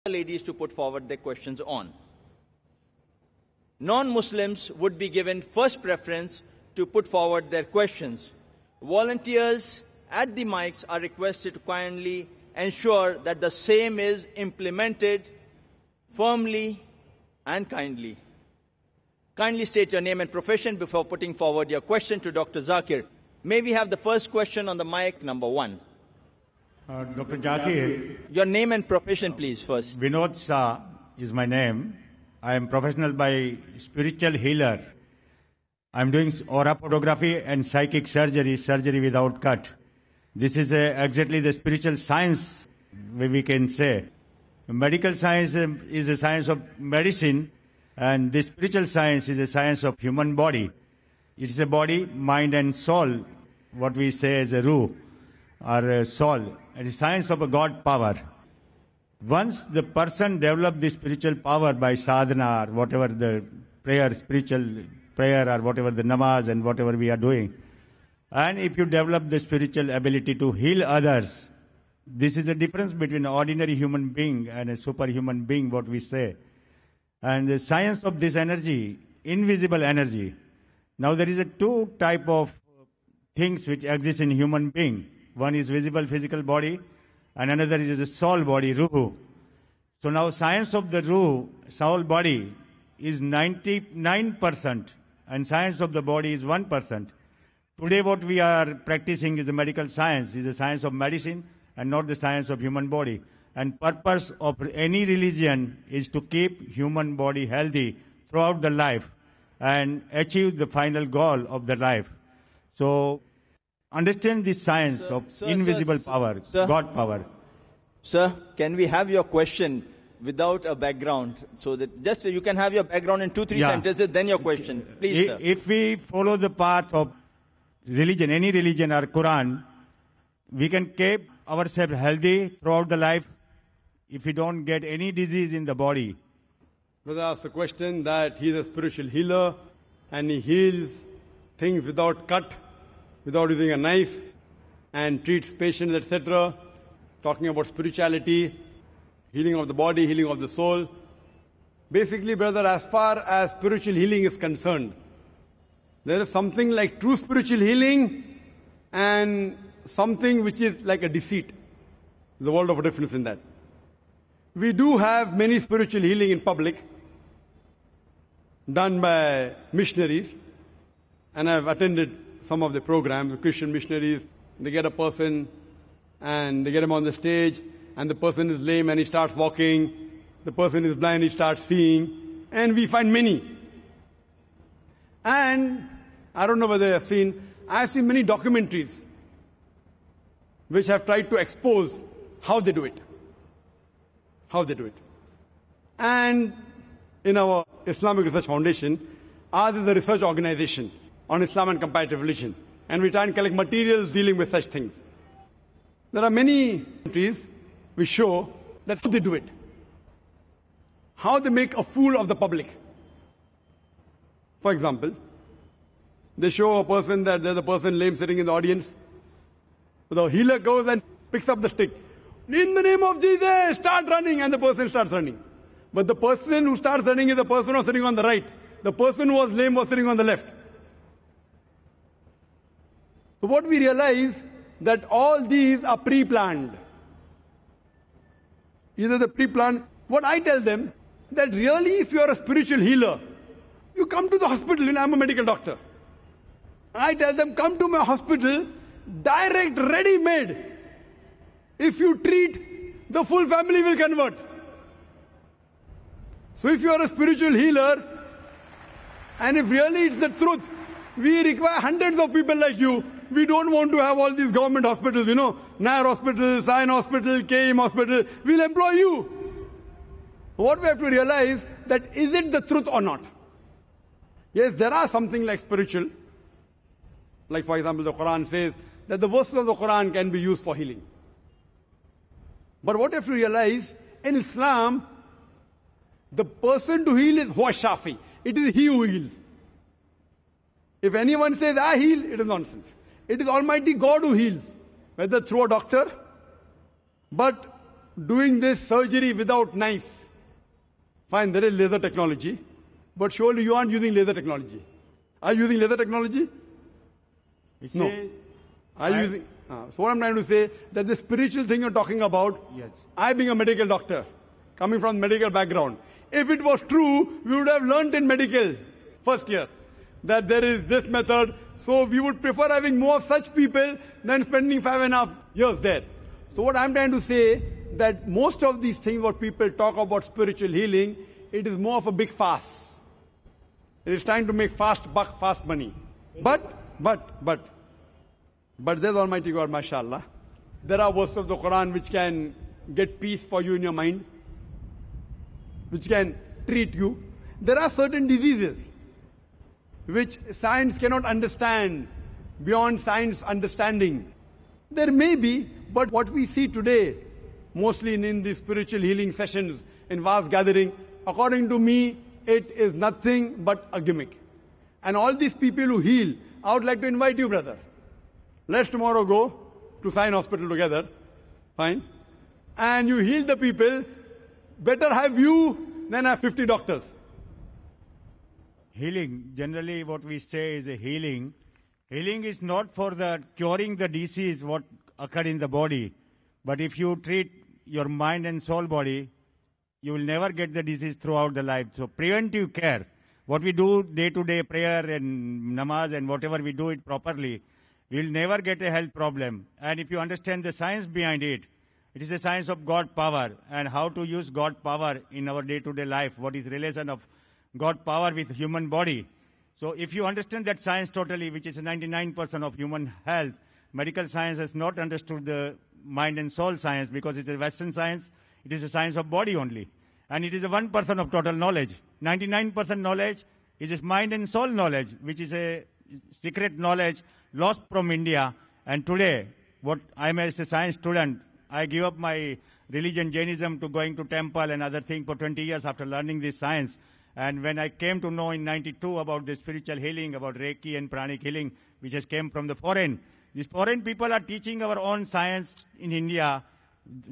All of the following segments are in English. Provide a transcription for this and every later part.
ladies to put forward their questions on. Non-Muslims would be given first preference to put forward their questions. Volunteers at the mics are requested to kindly ensure that the same is implemented firmly and kindly. Kindly state your name and profession before putting forward your question to Dr. Zakir. May we have the first question on the mic, number 1. Dr. Zakir. Your name and profession, please, first. Vinod Shah is my name. I am professional by spiritual healer. I am doing aura photography and psychic surgery, surgery without cut. This is exactly the spiritual science, we can say. Medical science is a science of medicine, and the spiritual science is a science of human body. It is a body, mind and soul, what we say as a ruh, or a soul. It is science of a God power. Once the person develops the spiritual power by sadhana or whatever the prayer, spiritual prayer or whatever the namaz and whatever we are doing, and if you develop the spiritual ability to heal others, this is the difference between an ordinary human being and a superhuman being, what we say. And the science of this energy, invisible energy. Now there is a two type of things which exist in human being. One is visible physical body, and another is the soul body, ruh. So now science of the ruh, soul body, is 99%, and science of the body is 1%. Today what we are practicing is the medical science, is the science of medicine and not the science of human body. And purpose of any religion is to keep human body healthy throughout the life and achieve the final goal of the life. So understand this science of invisible power, God power. Sir, can we have your question without a background? So that just you can have your background in 2-3 sentences, then your question. Please, sir. If we follow the path of religion, any religion or Quran, we can keep ourselves healthy throughout the life if we don't get any disease in the body. Brother asked a question that he is a spiritual healer and he heals things without cut, without using a knife, and treats patients, etc. Talking about spirituality, healing of the body, healing of the soul. Basically, brother, as far as spiritual healing is concerned, there is something like true spiritual healing and something which is like a deceit. There's a world of difference in that. We do have many spiritual healing in public done by missionaries, and I've attended some of the programs, Christian missionaries. They get a person and they get him on the stage, and the person is lame and he starts walking. The person is blind, he starts seeing, and we find many. And I don't know whether you have seen, I've seen many documentaries which have tried to expose how they do it. How they do it. And in our Islamic Research Foundation, ours is a research organization on Islam and comparative religion. And we try and collect materials dealing with such things. There are many countries which show that how they do it. How they make a fool of the public. For example, they show a person that there's a person lame sitting in the audience. The healer goes and picks up the stick. In the name of Jesus, start running, and the person starts running. But the person who starts running is the person who was sitting on the right. The person who was lame was sitting on the left. So what we realize that all these are pre-planned. Either the pre-planned. What I tell them, that really if you are a spiritual healer, you come to the hospital, I'm a medical doctor. I tell them, come to my hospital, direct, ready-made. If you treat, the full family will convert. So if you are a spiritual healer, and if really it's the truth, we require hundreds of people like you. We don't want to have all these government hospitals, Nair Hospital, Sion Hospital, KM Hospital. We'll employ you. What we have to realize, that is it the truth or not? Yes, there are something like spiritual. Like for example, the Quran says that the verses of the Quran can be used for healing. But what you have to realize, in Islam, the person to heal is Huwa Shafi. It is he who heals. If anyone says, I heal, it is nonsense. It is Almighty God who heals. Whether through a doctor, but doing this surgery without knife. Fine, there is laser technology, but surely you aren't using laser technology. Are you using laser technology? No. Are you using? So what I'm trying to say, that the spiritual thing you're talking about, Yes. I being a medical doctor, coming from medical background, if it was true, we would have learnt in medical first year that there is this method. So we would prefer having more such people than spending 5.5 years there. So what I'm trying to say, that most of these things what people talk about spiritual healing, it is more of a big fast. It is trying to make fast buck, fast money. But there's Almighty God, mashallah. There are verses of the Quran which can get peace for you in your mind, which can treat you. There are certain diseases which science cannot understand, beyond science understanding. There may be, but what we see today, mostly in the spiritual healing sessions, in vast gathering, according to me, it is nothing but a gimmick. And all these people who heal, I would like to invite you, brother. Let's tomorrow go to Sion Hospital together. Fine. And you heal the people. Better have you than have 50 doctors. Healing, generally what we say is a healing. Healing is not for the curing the disease what occurred in the body. But if you treat your mind and soul body, you will never get the disease throughout the life. So preventive care, what we do day-to-day prayer and namaz and whatever we do it properly, we will never get a health problem. And if you understand the science behind it, it is a science of God power and how to use God power in our day-to-day life. What is relation of God power with human body. So if you understand that science totally, which is 99% of human health, medical science has not understood the mind and soul science because it's a Western science. It is a science of body only. And it is a 1% of total knowledge. 99% knowledge is just mind and soul knowledge, which is a secret knowledge lost from India. And today, what I am as a science student, I give up my religion, Jainism, to going to temple and other things for 20 years after learning this science. And when I came to know in 92 about the spiritual healing, about Reiki and pranic healing, which has came from the foreign, these foreign people are teaching our own science in India.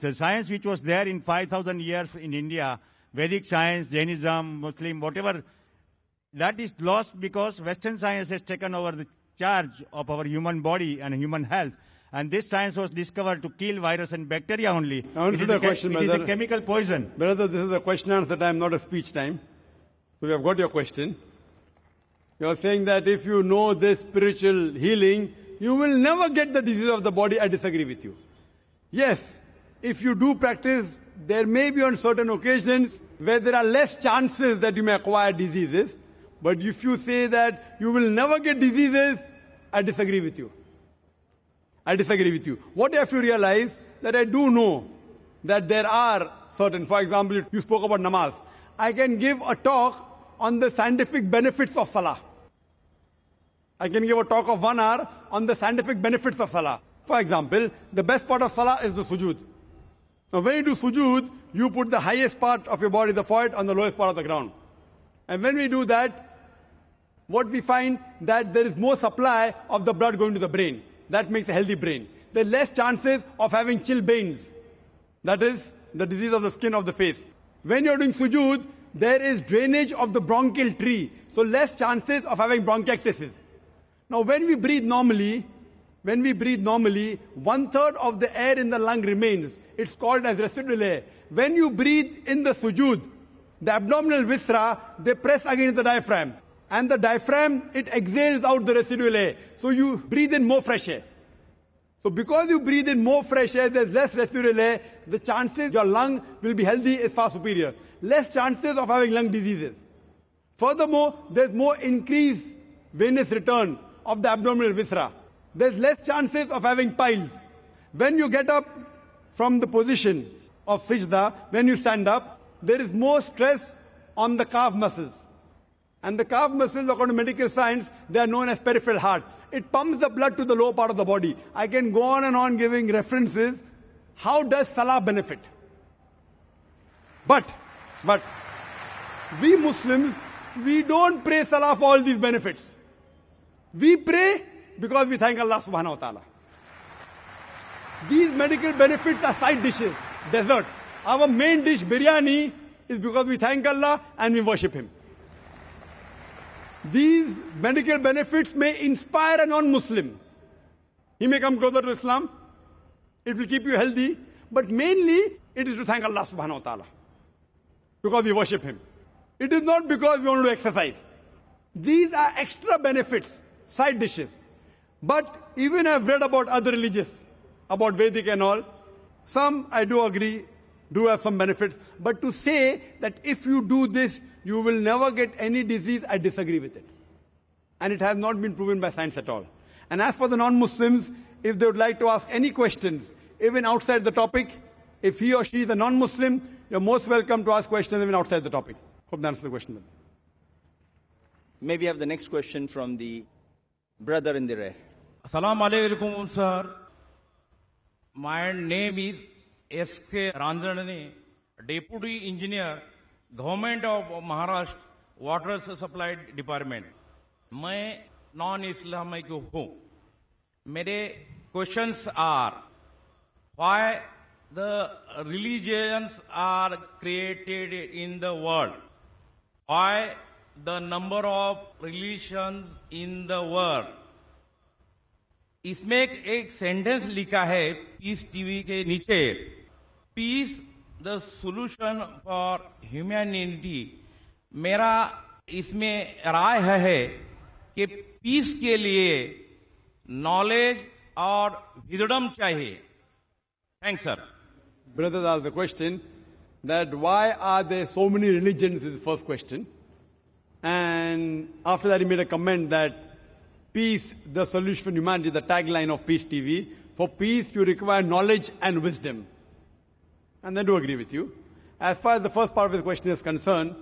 The science which was there in 5,000 years in India, Vedic science, Jainism, Muslim, whatever, that is lost because Western science has taken over the charge of our human body and human health. And this science was discovered to kill virus and bacteria only. Answer the question, it is a chemical poison. Brother, this is a question answer time, not a speech time. So we have got your question. You are saying that if you know this spiritual healing, you will never get the disease of the body. I disagree with you. Yes, if you do practice, there may be on certain occasions where there are less chances that you may acquire diseases. But if you say that you will never get diseases, I disagree with you. I disagree with you. What you have to realize that I do know that there are certain, for example, you spoke about namaz. I can give a talk on the scientific benefits of salah. I can give a talk of 1 hour on the scientific benefits of salah. For example, the best part of salah is the sujood. Now when you do sujood, you put the highest part of your body, the forehead, on the lowest part of the ground. And when we do that, what we find that there is more supply of the blood going to the brain. That makes a healthy brain. There are less chances of having chilblains. That is the disease of the skin of the face. When you're doing sujood, there is drainage of the bronchial tree. So less chances of having bronchiectasis. Now when we breathe normally, 1/3 of the air in the lung remains. It's called as residual air. When you breathe in the sujood, the abdominal viscera, they press against the diaphragm. And the diaphragm, it exhales out the residual air. So you breathe in more fresh air. So because you breathe in more fresh air, there's less residual air, the chances your lung will be healthy is far superior. Less chances of having lung diseases. Furthermore, there's more increased venous return of the abdominal viscera. There's less chances of having piles. When you get up from the position of sajda, when you stand up, there is more stress on the calf muscles. And the calf muscles, according to medical science, they are known as peripheral heart. It pumps the blood to the lower part of the body. I can go on and on giving references. How does salah benefit? But we Muslims, we don't pray salah for all these benefits. We pray because we thank Allah subhanahu wa ta'ala. These medical benefits are side dishes. dessert. Our main dish, biryani, is because we thank Allah and we worship Him. These medical benefits may inspire a non-Muslim. He may come closer to Islam. It will keep you healthy. But mainly, it is to thank Allah subhanahu wa ta'ala. Because we worship Him. It is not because we want to exercise. These are extra benefits, side dishes. But even I've read about other religions, about Vedic and all. Some, I do agree, do have some benefits. But to say that if you do this, you will never get any disease, I disagree with it. And it has not been proven by science at all. And as for the non-Muslims, if they would like to ask any questions, even outside the topic, if he or she is a non-Muslim, you're most welcome to ask questions even outside the topic. Hope that answers the question. May we have the next question from the brother in the rear. Assalamu alaikum, sir. My name is S.K. Ranjanani, Deputy Engineer, Government of Maharashtra, Water Supply Department. मैं non Islamic हूँ. मेरे questions are why the religions are created in the world, why the number of religions in the world. इसमें एक sentence लिखा है peace TV के नीचे, peace the solution for humanity. मेरा इसमें राय है कि पीस के लिए नॉलेज और विजडम चाहिए. Thanks sir. Brothers asked the question that why are there so many religions is the first question. And after that he made a comment that peace, the solution for humanity, the tagline of Peace TV. For peace you require knowledge and wisdom. And I do agree with you. As far as the first part of the question is concerned,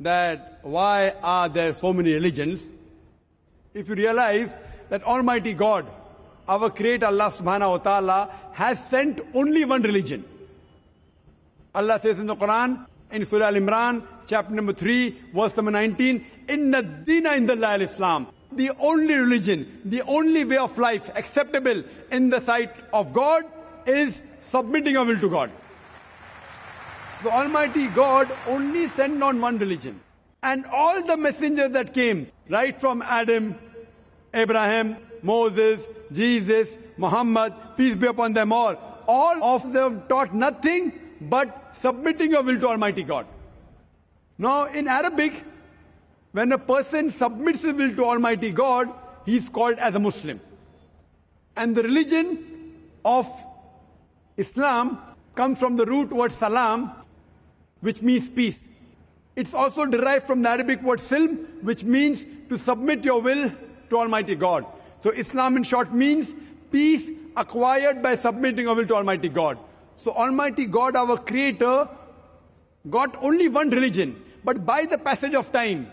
that why are there so many religions? If you realize that Almighty God, our Creator Allah subhanahu wa ta'ala, has sent only one religion. Allah says in the Quran, in Surah Al-Imran, chapter number 3, verse number 19, Inna ad-deena indallahi al-Islam. The only religion, the only way of life acceptable in the sight of God is submitting our will to God. The Almighty God only sent on one religion. And all the messengers that came, right from Adam, Abraham, Moses, Jesus, Muhammad, peace be upon them all of them taught nothing but submitting your will to Almighty God. Now in Arabic, when a person submits his will to Almighty God, he is called as a Muslim. And the religion of Islam comes from the root word salam, which means peace. It's also derived from the Arabic word silm, which means to submit your will to Almighty God. So Islam in short means peace acquired by submitting your will to Almighty God. So Almighty God, our Creator, got only one religion. But by the passage of time,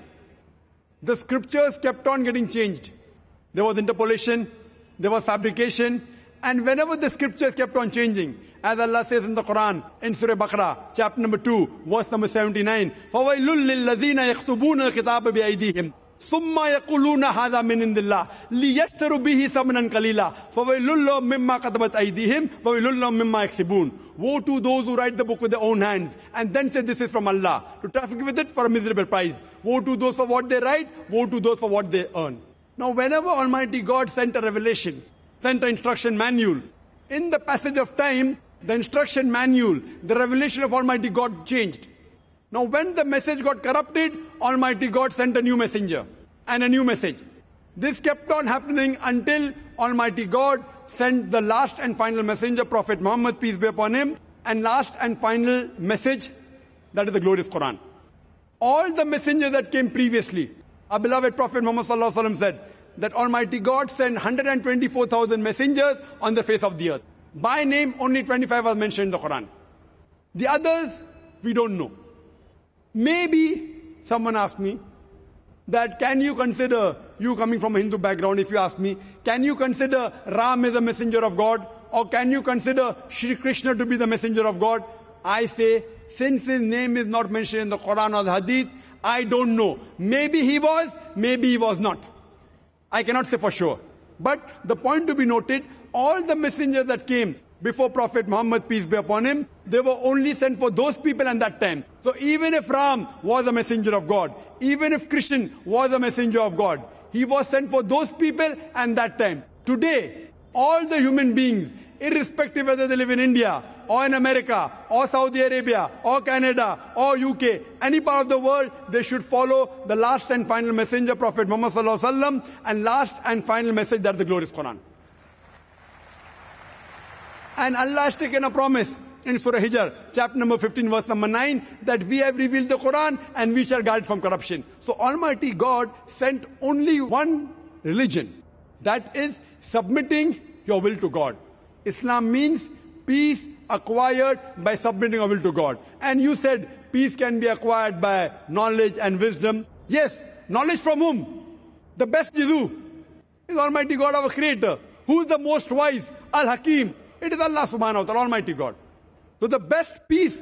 the scriptures kept on getting changed. There was interpolation, there was fabrication, and whenever the scriptures kept on changing, as Allah says in the Quran, in Surah Baqarah, chapter number 2, verse number 79, فَوَيْلٌ لِلَّذِينَ يَخْتُبُونَ الْكِتَابَ بِأَيْدِيهِمْ ثُمَّ يَقُولُونَ هَذَا مِنْ عِنْدِ اللَّهِ لِيَشْتَرُوا بِهِ ثَمَنًا قَلِيلًا فَوَيْلٌ لَهُم مِّمَّا كَتَبَتْ أَيْدِيهِمْ وَوَيْلٌ لَهُم مِّمَّا يَكْسِبُونَ. Woe to those who write the book with their own hands and then say this is from Allah, to traffic with it for a miserable price. Woe to those for what they write, woe to those for what they earn. Now whenever Almighty God sent a revelation, sent an instruction manual, in the passage of time, the instruction manual, the revelation of Almighty God changed. Now when the message got corrupted, Almighty God sent a new messenger and a new message. This kept on happening until Almighty God sent the last and final messenger, Prophet Muhammad, peace be upon him, and last and final message, that is the glorious Quran. All the messengers that came previously, our beloved Prophet Muhammad sallallahu alaihi wasallam said that Almighty God sent 124,000 messengers on the face of the earth. By name, only 25 are mentioned in the Quran. The others, we don't know. Maybe someone asked me that can you consider, you coming from a Hindu background, if you ask me, can you consider Ram as a messenger of God? Or can you consider Shri Krishna to be the messenger of God? I say, since his name is not mentioned in the Quran or the Hadith, I don't know. Maybe he was, maybe he was not. I cannot say for sure. But the point to be noted, all the messengers that came before Prophet Muhammad, peace be upon him, They were only sent for those people at that time. So even if Ram was a messenger of God, even if Krishna was a messenger of God, he was sent for those people at that time. Today, all the human beings, irrespective whether they live in India, or in America, or Saudi Arabia, or Canada, or UK, any part of the world, they should follow the last and final messenger, Prophet Muhammad Sallallahu Alaihi Wasallam, and last and final message, that is the glorious Quran. And Allah has taken a promise in Surah Hijr, chapter number 15, verse number 9, that we have revealed the Quran and we shall guard from corruption. So Almighty God sent only one religion, that is submitting your will to God. Islam means peace acquired by submitting our will to God. And you said peace can be acquired by knowledge and wisdom. Yes, knowledge from whom? The best is who? Is Almighty God, our Creator. Who is the most wise? Al-Hakim. It is Allah subhanahu wa ta'ala, Almighty God. So the best peace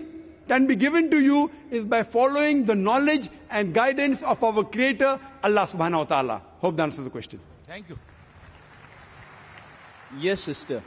can be given to you is by following the knowledge and guidance of our Creator, Allah subhanahu wa ta'ala. Hope that answers the question. Thank you. Yes, sister.